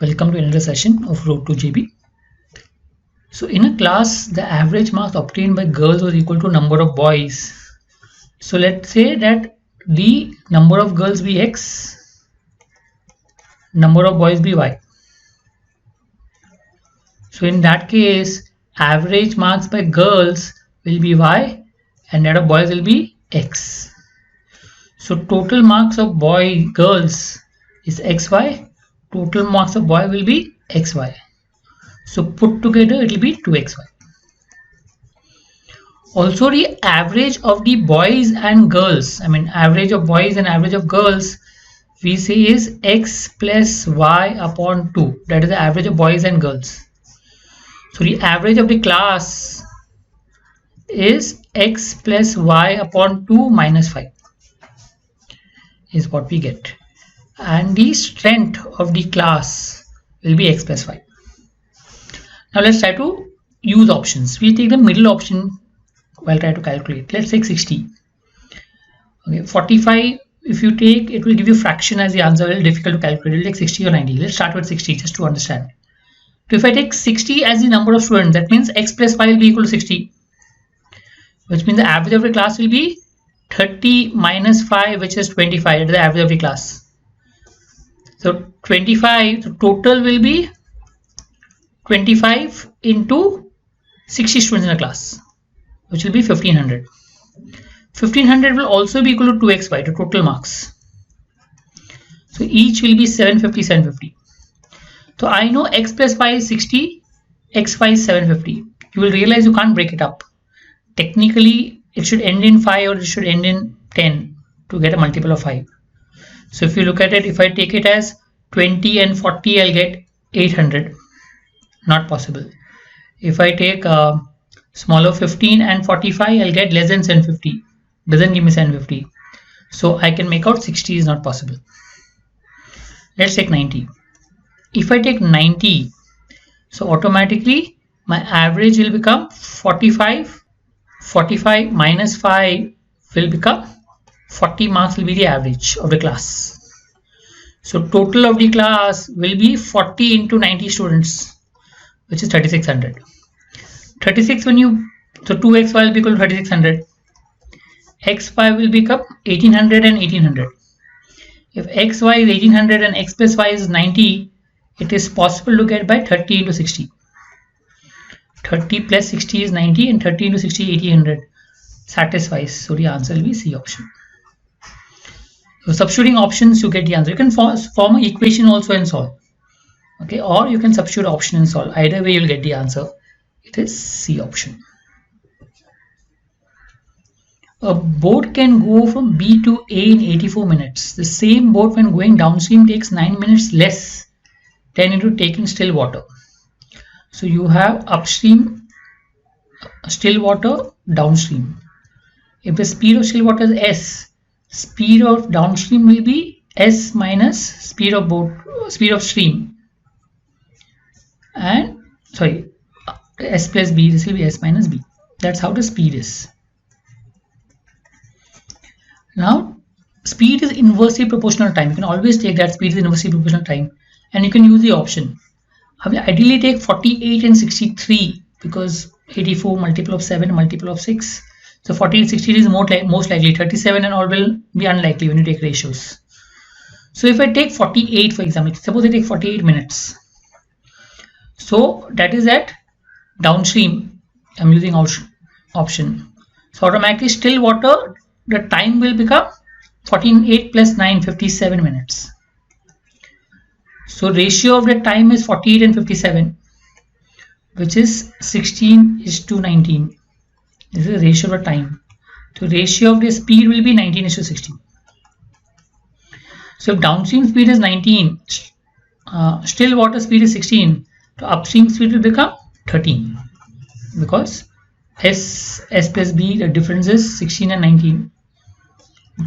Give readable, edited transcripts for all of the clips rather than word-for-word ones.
Welcome to another session of Road to JB. So in a class, the average marks obtained by girls was equal to number of boys. So let's say that the number of girls be X, number of boys be Y. So in that case, average marks by girls will be Y and that of boys will be X. So total marks of girls is XY. Total marks of boy will be XY. So put together it will be 2XY. Also the average of the boys and girls, average of boys and average of girls, we say is X plus Y upon 2. That is the average of boys and girls. So the average of the class is X plus Y upon 2 minus 5 is what we get. And the strength of the class will be X plus 5. Now let's try to use options. We take the middle option while try to calculate. Let's take 60. Okay, 45 if you take, it will give you fraction as the answer. Very difficult to calculate. We'll take 60 or 90. Let's start with 60 just to understand. So if I take 60 as the number of students, that means X plus 5 will be equal to 60, which means the average of the class will be 30 minus 5, which is 25. That is the average of the class. So 25, the total will be 25 into 60 students in a class, which will be 1500. 1500 will also be equal to 2XY, the total marks. So each will be 750, 750. So I know X plus Y is 60, XY is 750. You will realize you can't break it up. Technically, it should end in 5 or it should end in 10 to get a multiple of 5. So if you look at it, if I take it as 20 and 40, I'll get 800. Not possible. If I take smaller 15 and 45, I'll get less than 750. Doesn't give me 750. So I can make out 60 is not possible. Let's take 90. If I take 90, so automatically my average will become 45. 45 minus 5 will become 40 marks will be the average of the class. So total of the class will be 40 into 90 students, which is 3600. 36 when you, so 2XY will be equal to 3600. XY will become 1800 and 1800. If XY is 1800 and X plus Y is 90, it is possible to get by 30 into 60. 30 plus 60 is 90 and 30 into 60 is 1800. Satisfies. So the answer will be C option. So substituting options, you get the answer. You can form an equation also and solve. Okay, or you can substitute option and solve. Either way, you'll get the answer. It is C option. A boat can go from B to A in 84 minutes. The same boat when going downstream takes 9 minutes less than into taking still water. So you have upstream still water, downstream. If the speed of still water is S, speed of downstream will be S minus speed of stream. And sorry, S plus B, this will be S minus B. That's how the speed is. Now, speed is inversely proportional to time. You can always take that speed is inversely proportional to time, and you can use the option. I will ideally take 48 and 63 because 84 multiple of 7 multiple of 6. So 48 60 is most likely. 37 and all will be unlikely when you take ratios. So if I take 48 for example, suppose I take 48 minutes. So that is at downstream. I'm using option. So automatically still water, the time will become 48 plus 9, 57 minutes. So ratio of the time is 48 and 57, which is 16:19. This is the ratio of the time. So ratio of the speed will be 19:16. So if downstream speed is 19, still water speed is 16, so upstream speed will become 13 because S plus B, the difference is 16 and 19.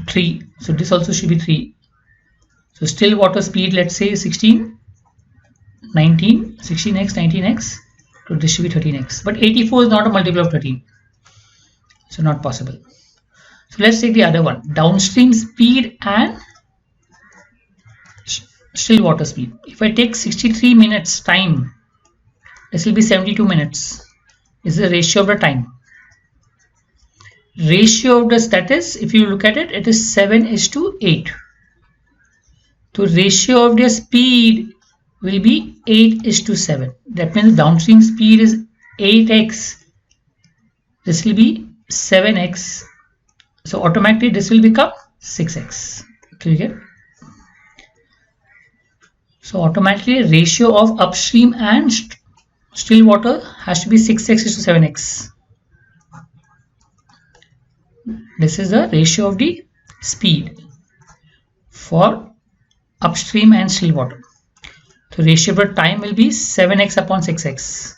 3. So this also should be 3. So still water speed, let's say 16, 19, 16x, 19x. So this should be 13x. But 84 is not a multiple of 13. So not possible. So let's take the other one. Downstream speed and still water speed. If I take 63 minutes time, this will be 72 minutes. This is the ratio of the time. Ratio of the status, if you look at it, it is 7:8. So ratio of their speed will be 8:7. That means downstream speed is 8x. This will be 7x. So automatically this will become 6x. Clear? So automatically ratio of upstream and still water has to be 6x:7x. This is the ratio of the speed for upstream and still water. So ratio of the time will be 7x/6x.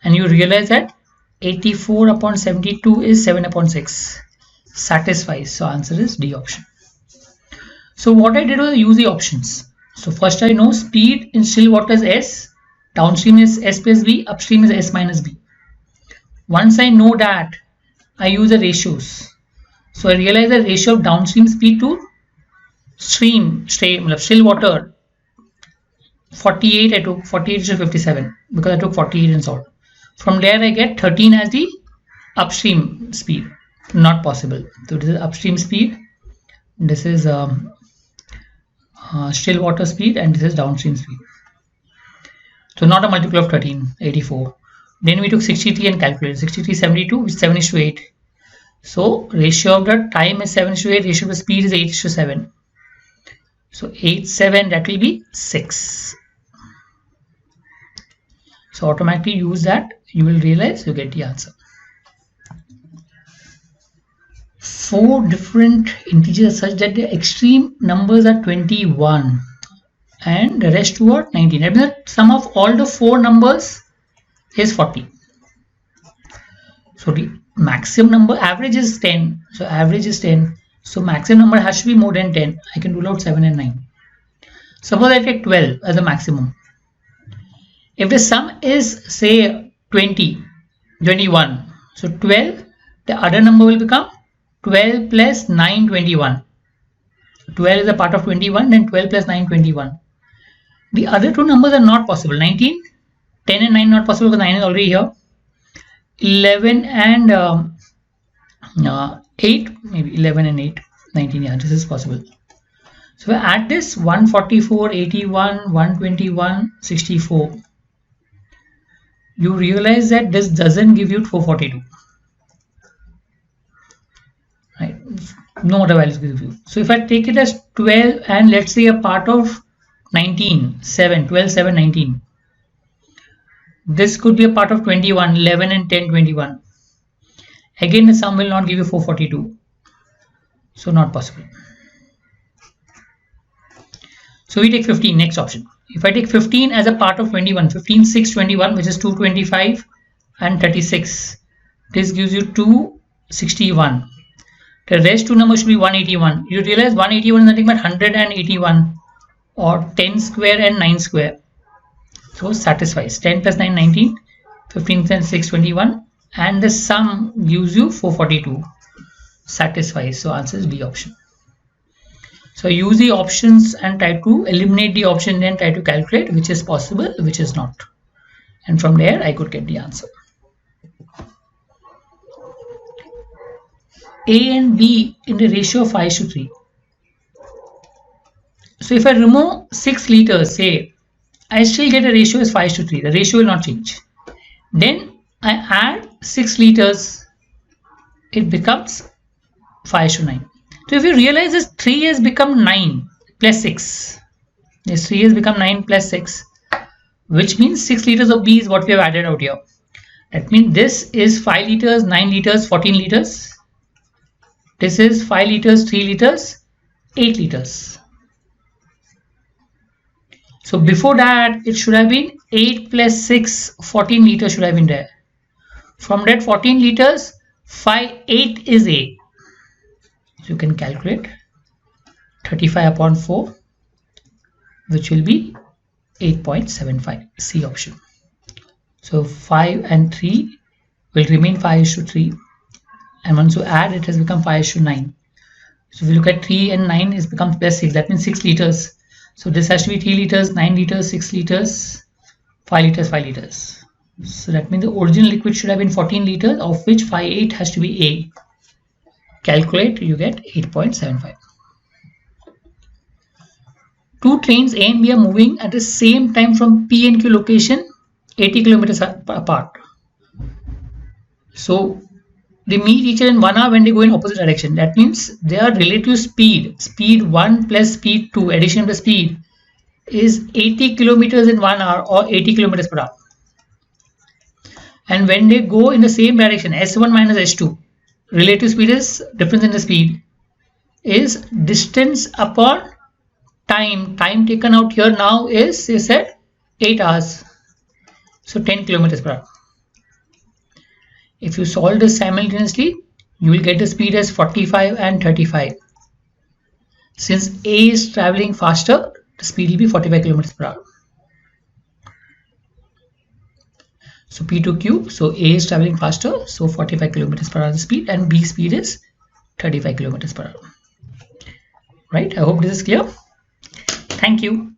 And you realize that 84/72 is 7/6. Satisfies. So answer is D option. So what I did was use the options. So first I know speed in still water is S, downstream is S plus B, upstream is S minus B. Once I know that, I use the ratios. So I realize the ratio of downstream speed to still water, 48, I took 48:57 because I took 48 and solved. From there I get 13 as the upstream speed. Not possible. So this is upstream speed, this is still water speed, and this is downstream speed. So not a multiple of 13, 84. Then we took 63 and calculated 63/72, which is 7:8. So ratio of the time is 7:8, ratio of the speed is 8:7. So 8:7, that will be 6. So automatically use that, you will realize you get the answer. 4 different integers such that the extreme numbers are 21 and the rest two are 19. That means the sum of all the 4 numbers is 40. So the maximum number, average is 10. So average is 10. So maximum number has to be more than 10. I can rule out 7 and 9. Suppose I take 12 as a maximum. If the sum is say 21. So 12, the other number will become 12 plus 9, 21. 12 is a part of 21, then 12 plus 9, 21. The other two numbers are not possible. 19, 10 and 9 not possible because 9 is already here. 11 and 8, maybe 11 and 8, 19, yeah, this is possible. So we add this 144, 81, 121, 64. You realize that this doesn't give you 442. Right? No other values give you. So if I take it as 12 and let's say a part of 19, 7, 12, 7, 19. This could be a part of 21, 11 and 10, 21. Again, the sum will not give you 442. So not possible. So we take 15, next option. If I take 15 as a part of 21, 15, 6, 21, which is 225 and 36. This gives you 261. The rest two numbers should be 181. You realize 181 is nothing but 181 or 10 square and 9 square. So satisfies. 10 plus 9, 19, 15 plus 6, 21, and the sum gives you 442. Satisfies. So answer is B option. So use the options and try to eliminate the option, then try to calculate which is possible, which is not. And from there I could get the answer. A and B in the ratio of 5:3. So if I remove 6 liters, say, I still get a ratio is 5:3. The ratio will not change. Then I add 6 liters, it becomes 5:9. So if you realize this 3 has become 9 plus 6. This 3 has become 9 plus 6, which means 6 liters of B is what we have added out here. That means this is 5 liters, 9 liters, 14 liters. This is 5 liters, 3 liters, 8 liters. So before that, it should have been 8 plus 6, 14 liters should have been there. From that 14 liters, 8 is A. So you can calculate 35 upon 4, which will be 8.75, C option. So 5 and 3 will remain 5:3. And once you add, it has become 5:9. So if you look at 3 and 9, it becomes plus 6. That means 6 liters. So this has to be 3 liters, 9 liters, 6 liters, 5 liters, 5 liters. So that means the original liquid should have been 14 liters, of which 5.8 has to be A. Calculate, you get 8.75. Two trains A and B are moving at the same time from P and Q location 80 kilometers apart. So they meet each other in 1 hour when they go in opposite direction. That means their relative speed, speed 1 plus speed 2, addition of the speed, is 80 kilometers in 1 hour or 80 kilometers per hour. And when they go in the same direction, S1 minus S2, relative speed is difference in the speed, is distance upon time. Time taken out here now is, you said, 8 hours. So 10 kilometers per hour. If you solve this simultaneously, you will get the speed as 45 and 35. Since A is traveling faster, the speed will be 45 kilometers per hour. So P to Q, so A is traveling faster, so 45 kilometers per hour the speed, and B speed is 35 kilometers per hour. Right? I hope this is clear. Thank you.